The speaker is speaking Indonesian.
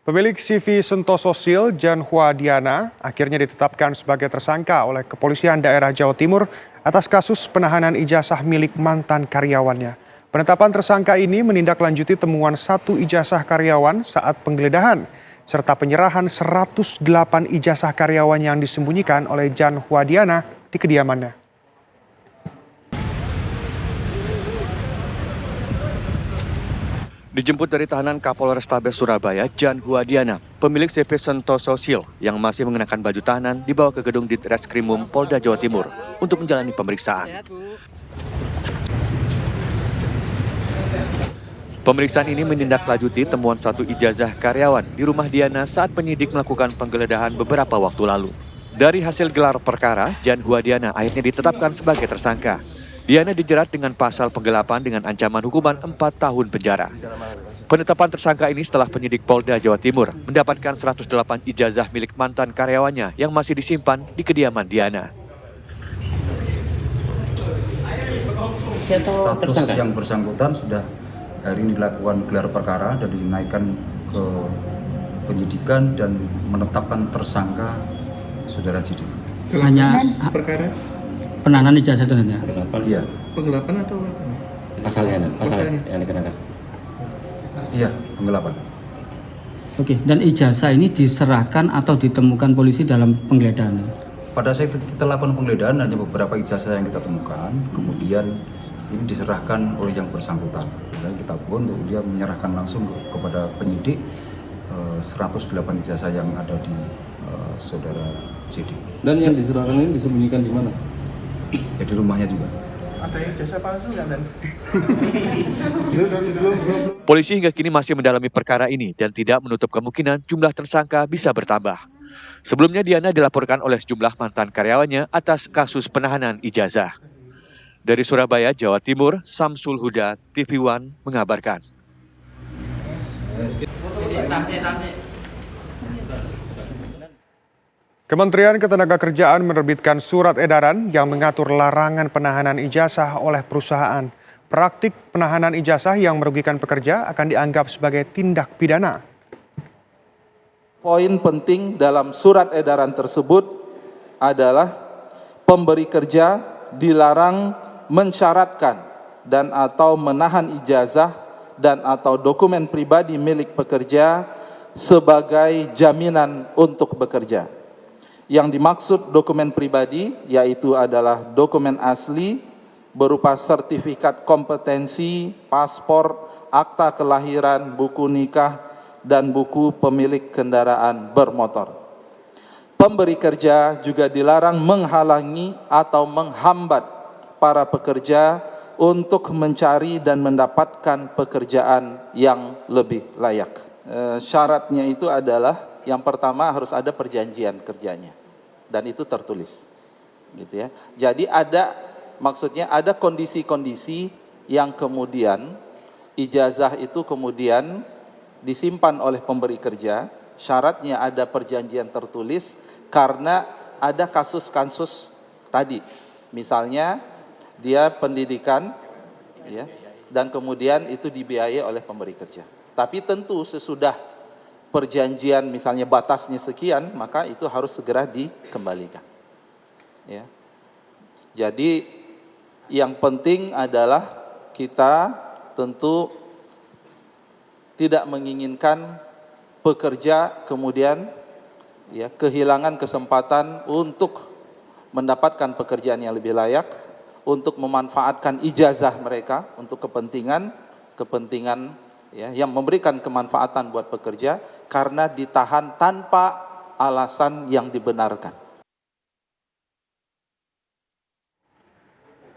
Pemilik CV Sentosa Seal, Jan Huadiana, akhirnya ditetapkan sebagai tersangka oleh Kepolisian Daerah Jawa Timur atas kasus penahanan ijazah milik mantan karyawannya. Penetapan tersangka ini menindaklanjuti temuan satu ijazah karyawan saat penggeledahan, serta penyerahan 108 ijazah karyawan yang disembunyikan oleh Jan Huadiana di kediamannya. Dijemput dari tahanan Kapolrestabes Surabaya, Jan Huadiana, pemilik CV Sentosa Seal yang masih mengenakan baju tahanan dibawa ke gedung Ditreskrimum Polda Jawa Timur untuk menjalani pemeriksaan. Pemeriksaan ini menindaklanjuti temuan satu ijazah karyawan di rumah Diana saat penyidik melakukan penggeledahan beberapa waktu lalu. Dari hasil gelar perkara, Jan Huadiana akhirnya ditetapkan sebagai tersangka. Diana dijerat dengan pasal penggelapan dengan ancaman hukuman 4 tahun penjara. Penetapan tersangka ini setelah penyidik Polda Jawa Timur mendapatkan 108 ijazah milik mantan karyawannya yang masih disimpan di kediaman Diana. Status yang bersangkutan sudah hari ini dilakukan gelar perkara dan dinaikkan ke penyidikan dan menetapkan tersangka saudara JD. Hanya perkara penahanan ijazah itu nanti. Iya. Penggelapan atau pasalnya yang dikenakan. Iya, penggelapan. Oke, dan ijazah ini diserahkan atau ditemukan polisi dalam penggeledahan? Pada saat kita lakukan penggeledahan hanya beberapa ijazah yang kita temukan, kemudian ini diserahkan oleh yang bersangkutan. Dan kita pun untuk dia menyerahkan langsung kepada penyidik 108 ijazah yang ada di saudara JD. Dan yang diserahkan ini disembunyikan di mana? Ya di rumahnya juga. Ada ijazah palsu kan? Polisi hingga kini masih mendalami perkara ini dan tidak menutup kemungkinan jumlah tersangka bisa bertambah. Sebelumnya Diana dilaporkan oleh sejumlah mantan karyawannya atas kasus penahanan ijazah. Dari Surabaya, Jawa Timur, Samsul Huda, TV One mengabarkan. Kementerian Ketenagakerjaan menerbitkan surat edaran yang mengatur larangan penahanan ijazah oleh perusahaan. Praktik penahanan ijazah yang merugikan pekerja akan dianggap sebagai tindak pidana. Poin penting dalam surat edaran tersebut adalah pemberi kerja dilarang mensyaratkan dan atau menahan ijazah dan atau dokumen pribadi milik pekerja sebagai jaminan untuk bekerja. Yang dimaksud dokumen pribadi yaitu adalah dokumen asli berupa sertifikat kompetensi, paspor, akta kelahiran, buku nikah, dan buku pemilik kendaraan bermotor. Pemberi kerja juga dilarang menghalangi atau menghambat para pekerja untuk mencari dan mendapatkan pekerjaan yang lebih layak. Syaratnya itu adalah yang pertama harus ada perjanjian kerjanya dan itu tertulis, gitu ya. Jadi maksudnya ada kondisi-kondisi yang kemudian ijazah itu kemudian disimpan oleh pemberi kerja. Syaratnya ada perjanjian tertulis karena ada kasus-kasus tadi, misalnya dia pendidikan, ya, dan kemudian itu dibiayai oleh pemberi kerja. Tapi tentu sesudah perjanjian misalnya batasnya sekian, maka itu harus segera dikembalikan. Ya. Jadi yang penting adalah kita tentu tidak menginginkan pekerja kemudian ya kehilangan kesempatan untuk mendapatkan pekerjaan yang lebih layak, untuk memanfaatkan ijazah mereka untuk kepentingan ya, yang memberikan kemanfaatan buat pekerja karena ditahan tanpa alasan yang dibenarkan.